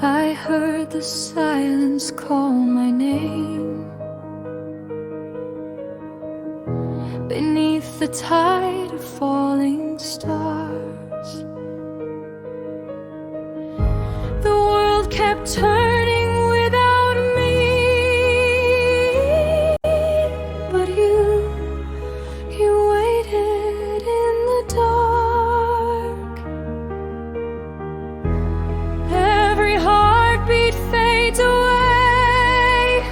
I heard the silence call my name. Beneath the tide of falling stars, the world kept turning without me. But you waited in the dark. Every heartbeat fades away.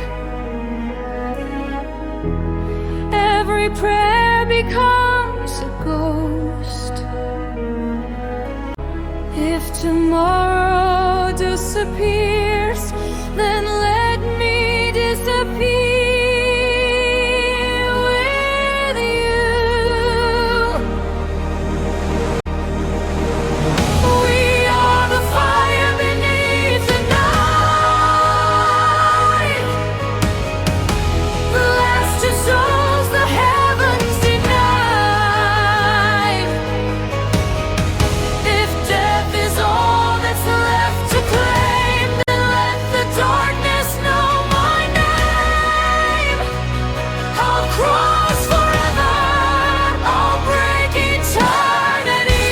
Every prayer becomes a ghost. If tomorrow disappears, then let me disappear with you. We are the fire beneath the night, the last two souls the heavens denied. If death is all that's left to claim, then let the darkness know my name. I'll cross forever, I'll break eternity,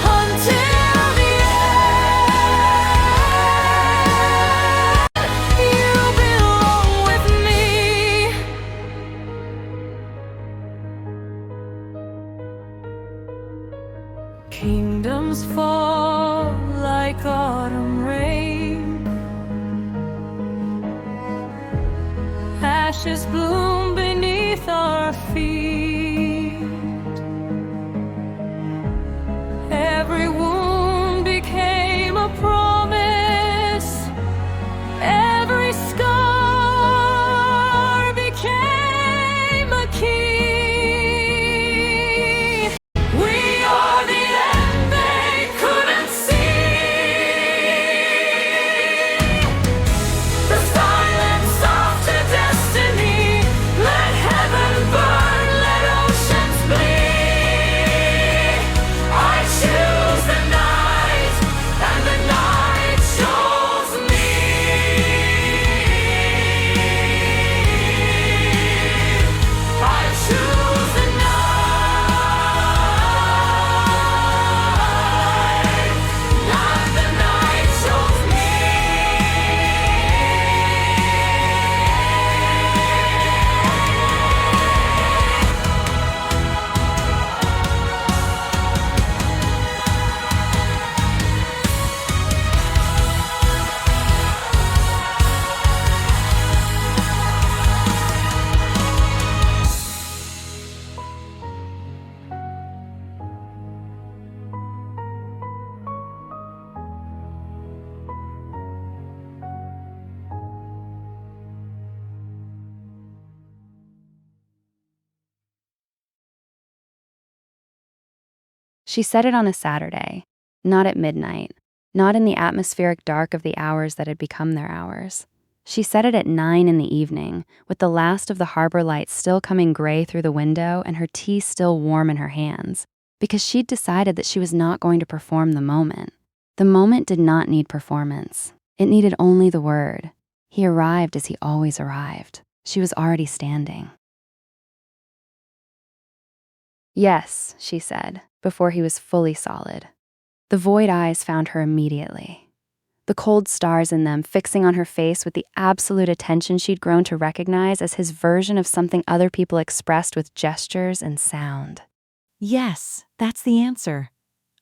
until the end. You belong with me. Kingdoms fall like autumn rain. Ashes bloom beneath our feet. Every wound became a promise. Every scar became a key. We are the end they couldn't see. The silence of to destiny. Let heaven burn, let oceans bleed. I choose the night, and the night chose me. I choose the night, and the night chose me. She said it on a Saturday, not at midnight, not in the atmospheric dark of the hours that had become their hours. She said it at 9 in the evening, with the last of the harbor lights still coming gray through the window and her tea still warm in her hands, because she'd decided that she was not going to perform the moment. The moment did not need performance. It needed only the word. He arrived as he always arrived. She was already standing. "Yes," she said, before he was fully solid. The void eyes found her immediately. The cold stars in them fixing on her face with the absolute attention she'd grown to recognize as his version of something other people expressed with gestures and sound. Yes, that's the answer.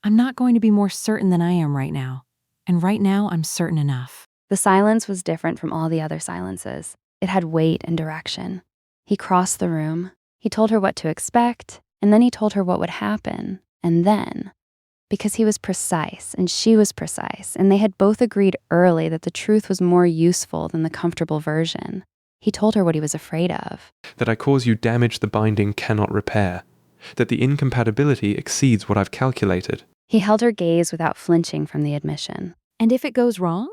I'm not going to be more certain than I am right now. And right now, I'm certain enough. The silence was different from all the other silences. It had weight and direction. He crossed the room. He told her what to expect, and then he told her what would happen, and then, because he was precise and she was precise, and they had both agreed early that the truth was more useful than the comfortable version, he told her what he was afraid of. That I cause you damage the binding cannot repair. That the incompatibility exceeds what I've calculated. He held her gaze without flinching from the admission. And if it goes wrong?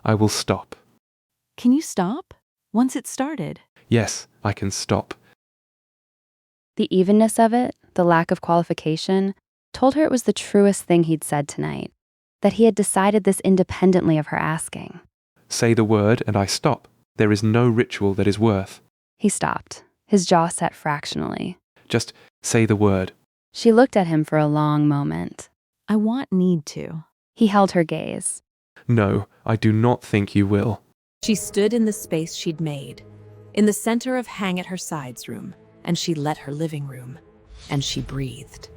I will stop. Can you stop? Once it's started? Yes, I can stop. The evenness of it, the lack of qualification, told her it was the truest thing he'd said tonight, that he had decided this independently of her asking. Say the word and I stop. There is no ritual that is worth. He stopped, his jaw set fractionally. Just say the word. She looked at him for a long moment. I need to. He held her gaze. No, I do not think you will. She stood in the space she'd made, in the center of Hang at Her Side's room, and she let her living room, and she breathed.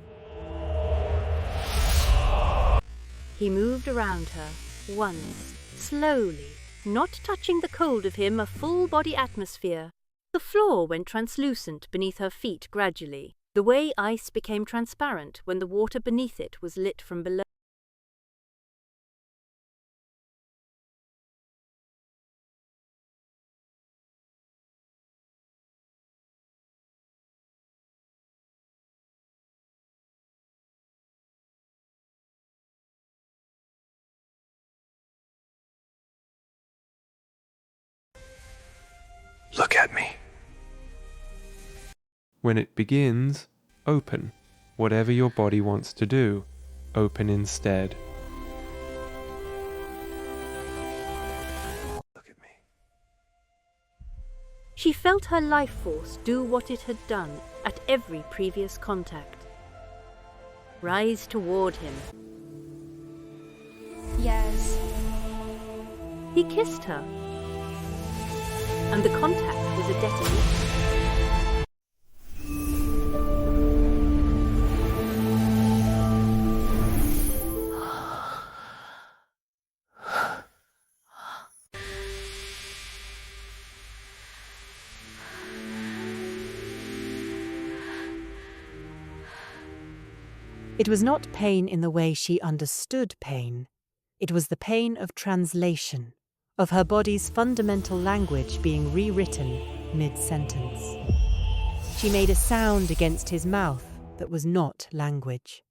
He moved around her, once, slowly, not touching the cold of him, a full-body atmosphere. The floor went translucent beneath her feet gradually, the way ice became transparent when the water beneath it was lit from below. Look at me. When it begins, open. Whatever your body wants to do, open instead. Look at me. She felt her life force do what it had done at every previous contact. Rise toward him. Yes. He kissed her, and the contact was a detonation. It was not pain in the way she understood pain. It was the pain of translation, of her body's fundamental language being rewritten mid-sentence. She made a sound against his mouth that was not language.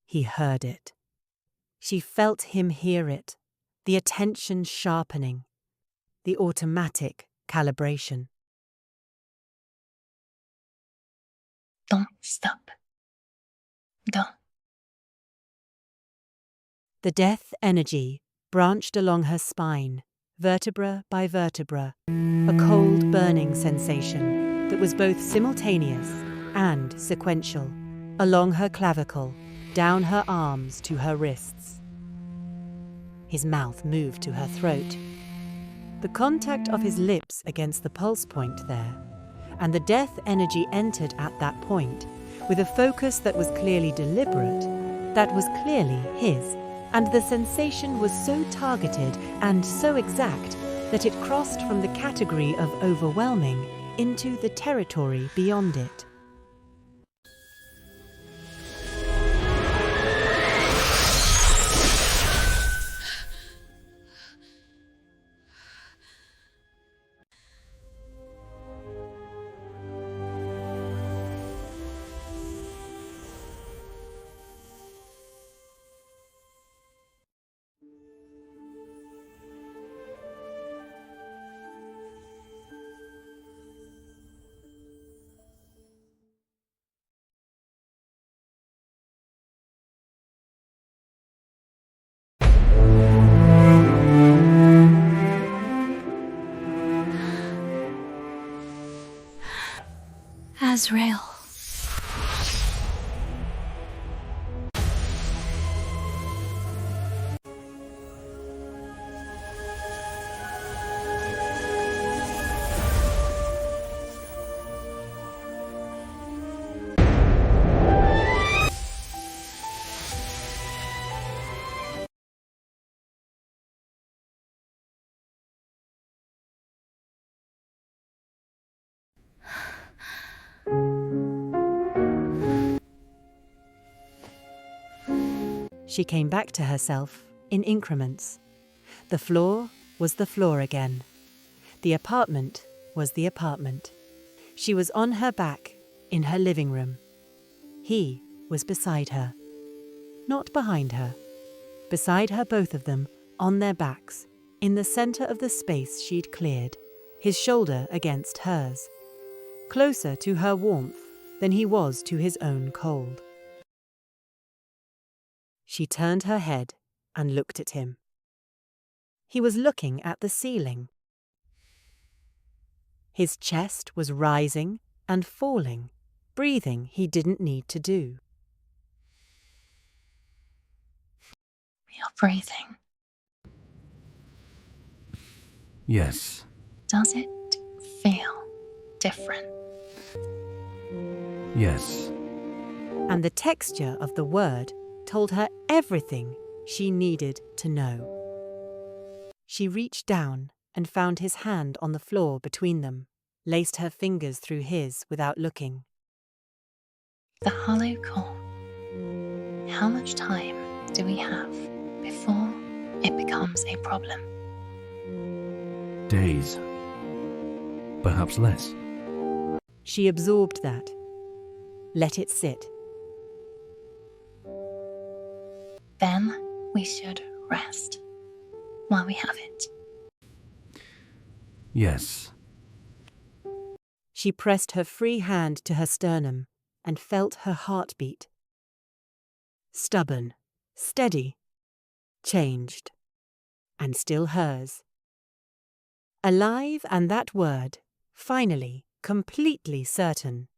He heard it. She felt him hear it, the attention sharpening, the automatic calibration. Don't stop. Don't. The death energy branched along her spine, vertebra by vertebra, a cold burning sensation that was both simultaneous and sequential, along her clavicle, down her arms to her wrists. His mouth moved to her throat. The contact of his lips against the pulse point there, and the death energy entered at that point, with a focus that was clearly deliberate, that was clearly his, and the sensation was so targeted and so exact that it crossed from the category of overwhelming into the territory beyond it. Azrael. She came back to herself in increments. The floor was the floor again. The apartment was the apartment. She was on her back in her living room. He was beside her. Not behind her. Beside her, both of them, on their backs, in the center of the space she'd cleared, his shoulder against hers. Closer to her warmth, than he was to his own cold. She turned her head and looked at him. He was looking at the ceiling. His chest was rising and falling, breathing he didn't need to do. You're breathing. Yes. Does it feel different? Yes. And the texture of the word told her everything she needed to know. She reached down and found his hand on the floor between them, laced her fingers through his without looking. The hollow core. How much time do we have before it becomes a problem? Days. Perhaps less. She absorbed that. Let it sit. Then we should rest while we have it. Yes. She pressed her free hand to her sternum and felt her heartbeat. Stubborn, steady, changed, and still hers. Alive, and that word, finally, completely certain.